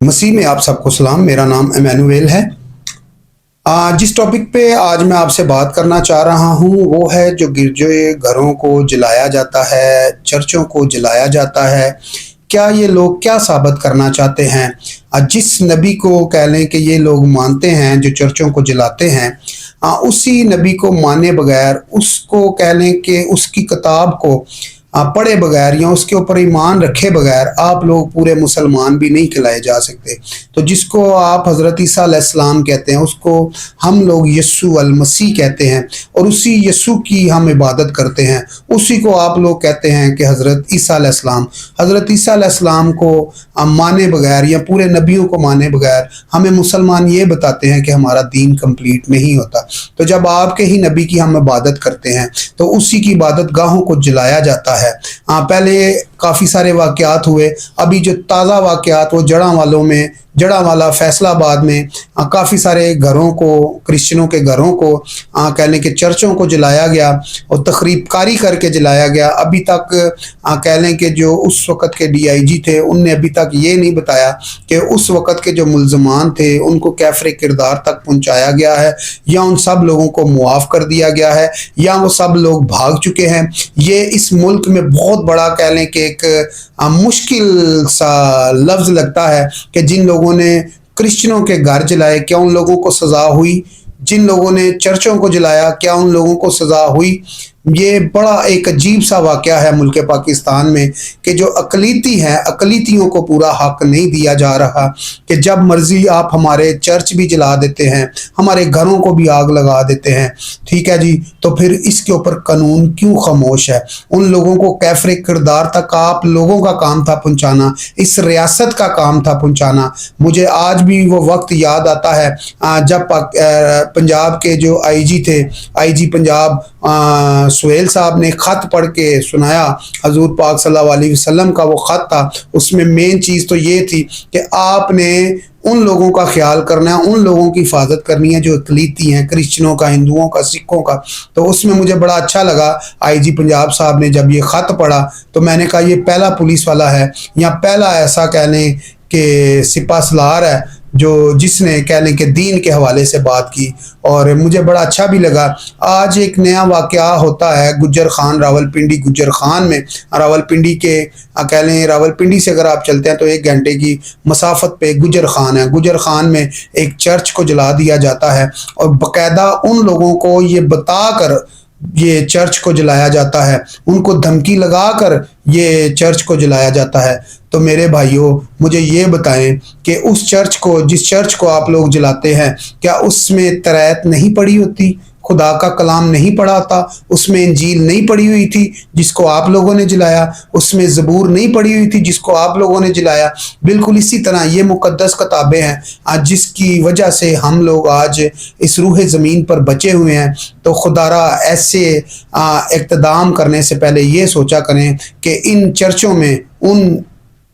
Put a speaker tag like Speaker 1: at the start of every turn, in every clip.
Speaker 1: मसीह में आप सबको सलाम। मेरा नाम एमैनुएल है। जिस टॉपिक पे आज मैं आपसे बात करना चाह रहा हूँ वो है जो गिरजे घरों को जलाया जाता है, चर्चों को जलाया जाता है। क्या ये लोग क्या साबित करना चाहते हैं? जिस नबी को कह लें कि ये लोग मानते हैं जो चर्चों को जलाते हैं, उसी नबी को माने बगैर, उसको कह लें कि उसकी किताब को पढ़े बगैर या उसके ऊपर ईमान रखे बगैर आप लोग पूरे मुसलमान भी नहीं कहलाए जा सकते। तो जिसको आप हज़रत ईसा अलैहिस्सलाम कहते हैं उसको हम लोग यस्सु अल मसीह कहते हैं और उसी यस्सु की हम इबादत करते हैं। उसी को आप लोग कहते हैं कि हज़रत ईसा अलैहिस्सलाम। हज़रत ईसा अलैहिस्सलाम को माने बगैर या पूरे नबियों को माने बगैर हमें मुसलमान ये बताते हैं कि हमारा दीन कंप्लीट नहीं होता। तो जब आपके ही नबी की हम इबादत करते हैं तो उसी की इबादत गाहों को जलाया जाता है। पहले काफ़ी सारे वाक़यात हुए, अभी जो ताज़ा वाक़यात वो जड़ा वाला फैसलाबाद में काफ़ी सारे घरों को, क्रिश्चियनों के घरों को कह लें कि चर्चों को जलाया गया और तखरीबकारी करके जलाया गया। अभी तक कह लें कि जो उस वक़्त के DIG थे उनने अभी तक ये नहीं बताया कि उस वक़्त के जो मुल्ज़मान थे उनको कैफ़रे किरदार तक पहुँचाया गया है या उन सब लोगों को मुआफ़ कर दिया गया है या वो सब लोग भाग चुके हैं। ये इस मुल्क में बहुत बड़ा कह लें कि एक मुश्किल सा लफ्ज़ लगता है कि जिन लोगों ने क्रिश्चियनों के घर जलाए क्या उन लोगों को सज़ा हुई? जिन लोगों ने चर्चों को जलाया क्या उन लोगों को सज़ा हुई? ये बड़ा एक अजीब सा वाक़या है मुल्क पाकिस्तान में कि जो अक़लीती हैं, अक़लीतियों को पूरा हक़ नहीं दिया जा रहा कि जब मर्ज़ी आप हमारे चर्च भी जला देते हैं, हमारे घरों को भी आग लगा देते हैं। ठीक है जी, तो फिर इसके ऊपर कानून क्यों खामोश है? उन लोगों को कैफ़रे किरदार तक आप लोगों का काम था पहुँचाना, इस रियासत का काम था पहुँचाना। मुझे आज भी वो वक्त याद आता है जब पंजाब के जो IG थे, IG पंजाब सुहेल साहब ने ख़त पढ़ के सुनाया। हजूर पाक सल्लल्लाहु अलैहि वसल्लम का वो ख़त था, उसमें मेन चीज़ तो ये थी कि आपने उन लोगों का ख्याल करना है, उन लोगों की हिफाजत करनी है जो अक़लीती हैं, क्रिश्चियनों का, हिंदुओं का, सिखों का। तो उसमें मुझे बड़ा अच्छा लगा IG पंजाब साहब ने जब ये ख़त पढ़ा तो मैंने कहा ये पहला पुलिस वाला है या पहला ऐसा कह लें कि सिपा सलार है जो जिसने कह लें कि दीन के हवाले से बात की। और मुझे बड़ा अच्छा भी लगा। आज एक नया वाक़या होता है गुज्जर खान, रावलपिंडी गुज्जर खान में। रावलपिंडी के कह लें रावलपिंडी से अगर आप चलते हैं तो 1 घंटे की मसाफत पे गुज्जर खान है। गुज्जर खान में एक चर्च को जला दिया जाता है और बाकायदा उन लोगों को ये बताकर ये चर्च को जलाया जाता है, उनको धमकी लगाकर ये चर्च को जलाया जाता है। तो मेरे भाइयों मुझे ये बताएं कि उस चर्च को, जिस चर्च को आप लोग जलाते हैं, क्या उसमें तरायत नहीं पड़ी होती? खुदा का कलाम नहीं पढ़ा था? उसमें इंजील नहीं पड़ी हुई थी जिसको आप लोगों ने जलाया? उसमें ज़बूर नहीं पड़ी हुई थी जिसको आप लोगों ने जलाया? बिल्कुल इसी तरह ये मुक़द्दस किताबें हैं आज जिसकी वजह से हम लोग आज इस रूह ज़मीन पर बचे हुए हैं। तो खुदारा ऐसे इक़्तिदाम करने से पहले ये सोचा करें कि इन चर्चों में उन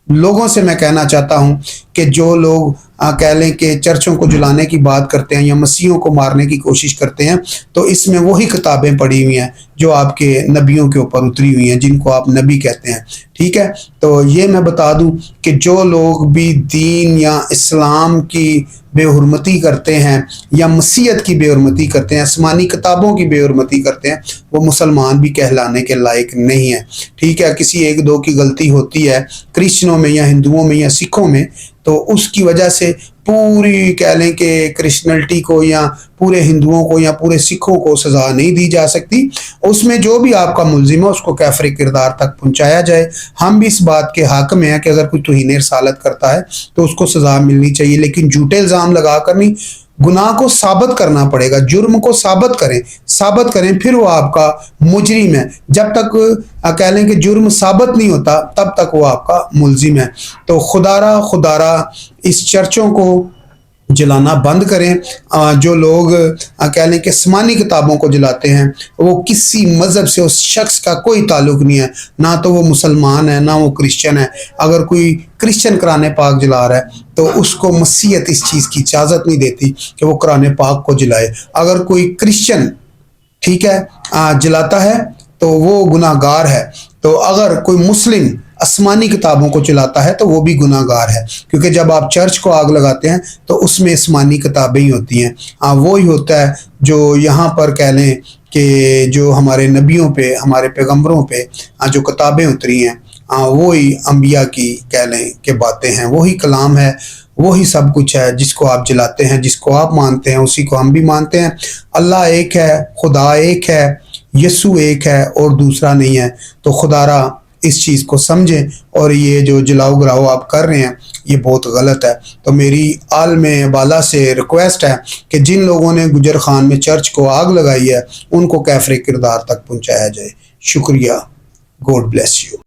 Speaker 1: लोगों से मैं कहना चाहता हूँ कि जो लोग कह लें कि चर्चों को जलाने की बात करते हैं या मसीहों को मारने की कोशिश करते हैं, तो इसमें वही किताबें पड़ी हुई हैं जो आपके नबियों के ऊपर उतरी हुई हैं, जिनको आप नबी कहते हैं। ठीक है, तो ये मैं बता दूं कि जो लोग भी दीन या इस्लाम की बेहुरमती करते हैं या मसीहत की बेहुरमती करते हैं, आसमानी किताबों की बेहुरमती करते हैं, वो मुसलमान भी कहलाने के लायक नहीं है। ठीक है, किसी 1-2 की गलती होती है क्रिश्चियनों में या हिंदुओं में या सिखों में, तो उसकी वजह से पूरी कह लें कि क्रिश्चियनिटी को या पूरे हिंदुओं को या पूरे सिखों को सज़ा नहीं दी जा सकती। उसमें जो भी आपका मुल्ज़िम है उसको कैफ़रे किरदार तक पहुँचाया जाए। हम भी इस बात के हक़ में हैं कि अगर कोई तौहीन रिसालत करता है तो उसको सज़ा मिलनी चाहिए, लेकिन झूठे इल्ज़ाम लगा कर नहीं। गुनाह को साबित करना पड़ेगा, जुर्म को साबित करें फिर वो आपका मुजरिम है। जब तक कह लें कि जुर्म साबित नहीं होता तब तक वो आपका मुल्ज़िम है। तो खुदारा इस चर्चों को जलाना बंद करें। जो लोग कह लें कि आसमानी किताबों को जलाते हैं वो किसी मज़हब से उस शख्स का कोई ताल्लुक़ नहीं है, ना तो वो मुसलमान है ना वो क्रिश्चियन है। अगर कोई क्रिश्चियन कुरान पाक जला रहा है तो उसको मसीहत इस चीज़ की इजाज़त नहीं देती कि वो कुरान पाक को जलाए। अगर कोई क्रिश्चियन ठीक है जलाता है तो वो गुनाहगार है। तो अगर कोई मुस्लिम آسمانی کتابوں کو جلاتا ہے تو وہ بھی گناہگار ہے، کیونکہ جب آپ چرچ کو آگ لگاتے ہیں تو اس میں آسمانی کتابیں ہی ہوتی ہیں۔ وہی ہوتا ہے جو یہاں پر کہہ لیں کہ جو ہمارے نبیوں پہ، ہمارے پیغمبروں پہ جو کتابیں اتری ہیں، وہی انبیاء کی کہہ لیں کہ باتیں ہیں، وہی کلام ہے، وہی سب کچھ ہے جس کو آپ جلاتے ہیں، جس کو آپ مانتے ہیں اسی کو ہم بھی مانتے ہیں۔ اللہ ایک ہے، خدا ایک ہے، یسوع ایک ہے اور دوسرا نہیں ہے۔ تو خدا را اس چیز کو سمجھیں، اور یہ جو جلاؤ گراؤ آپ کر رہے ہیں یہ بہت غلط ہے۔ تو میری عالم بالا سے ریکویسٹ ہے کہ جن لوگوں نے گجر خان میں چرچ کو آگ لگائی ہے ان کو کیفر کردار تک پہنچایا جائے۔ شکریہ، گوڈ بلیس یو۔